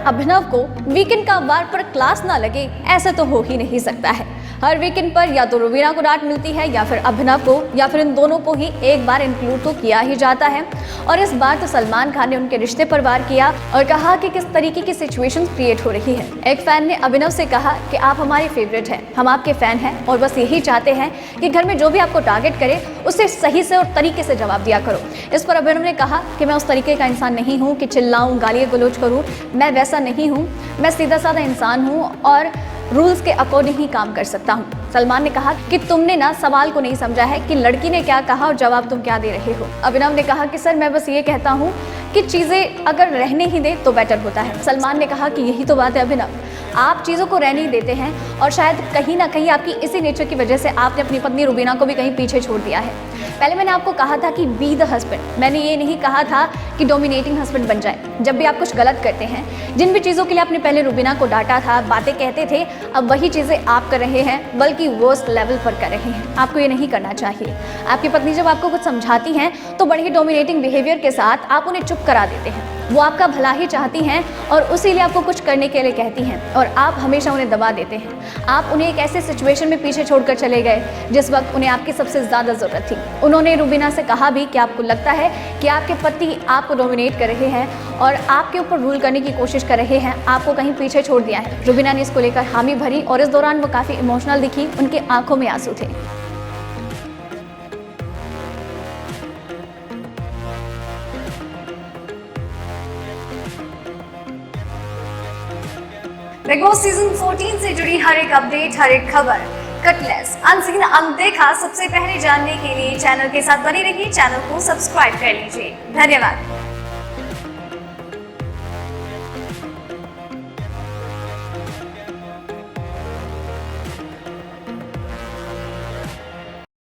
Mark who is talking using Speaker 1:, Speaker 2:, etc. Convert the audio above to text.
Speaker 1: अभिनव को वीकेंड का वार पर क्लास ना लगे, ऐसा तो हो ही नहीं सकता है। हर वीकेंड पर या तो रुबीना को डांट मिलती है या फिर अभिनव को, या फिर इन दोनों को ही एक बार इंक्लूड तो किया ही जाता है। और इस बार तो सलमान खान ने उनके रिश्ते पर वार किया और कहा कि किस तरीके की सिचुएशन क्रिएट हो रही है। एक फैन ने अभिनव से कहा कि आप हमारे फेवरेट हैं, हम आपके फैन हैं और बस यही चाहते हैं कि घर में जो भी आपको टारगेट करे उसे सही से और तरीके से जवाब दिया करो। इस पर अभिनव ने कहा कि मैं उस तरीके का इंसान नहीं हूँ कि चिल्लाऊं, गाली गलौज करूँ, मैं वैसा नहीं हूँ, मैं सीधा साधा इंसान हूँ और रूल्स के अकॉर्डिंग ही काम कर सकता हूँ। सलमान ने कहा कि तुमने ना सवाल को नहीं समझा है कि लड़की ने क्या कहा और जवाब तुम क्या दे रहे हो। अभिनव ने कहा कि सर मैं बस ये कहता हूँ कि चीज़ें अगर रहने ही दे तो बेटर होता है। सलमान ने कहा कि यही तो बात है अभिनव, आप चीज़ों को रहने ही देते हैं और शायद कहीं ना कहीं आपकी इसी नेचर की वजह से आपने अपनी पत्नी रुबीना को भी कहीं पीछे छोड़ दिया है। पहले मैंने आपको कहा था कि बी द हस्बैंड, मैंने ये नहीं कहा था कि डोमिनेटिंग हस्बैंड बन जाए। जब भी आप कुछ गलत करते हैं, जिन भी चीज़ों के लिए आपने पहले रुबीना को डांटा था, बातें कहते थे, अब वही चीज़ें आप कर रहे हैं, बल्कि वर्स्ट लेवल पर कर रहे हैं। आपको ये नहीं करना चाहिए। आपकी पत्नी जब आपको कुछ समझाती हैं तो बड़े ही डोमिनेटिंग बिहेवियर के साथ आप उन्हें चुप करा देते हैं। वो आपका भला ही चाहती हैं और उसी लिए आपको कुछ करने के लिए कहती हैं और आप हमेशा उन्हें दबा देते हैं। आप उन्हें एक ऐसे सिचुएशन में पीछे छोड़कर चले गए जिस वक्त उन्हें आपकी सबसे ज़्यादा ज़रूरत थी। उन्होंने रुबीना से कहा भी कि आपको लगता है कि आपके पति आपको डोमिनेट कर रहे हैं और आपके ऊपर रूल करने की कोशिश कर रहे हैं, आपको कहीं पीछे छोड़ दिया है। रुबीना ने इसको लेकर हामी भरी और इस दौरान वो काफ़ी इमोशनल दिखी, उनकी आंखों में आंसू थे।
Speaker 2: बिग बॉस सीजन 14 से जुड़ी हर एक अपडेट, हर एक खबर कटलेस, अनसीन, अनदेखा सबसे पहले जानने के लिए चैनल के साथ बने रहिए। चैनल को सब्सक्राइब कर लीजिए। धन्यवाद।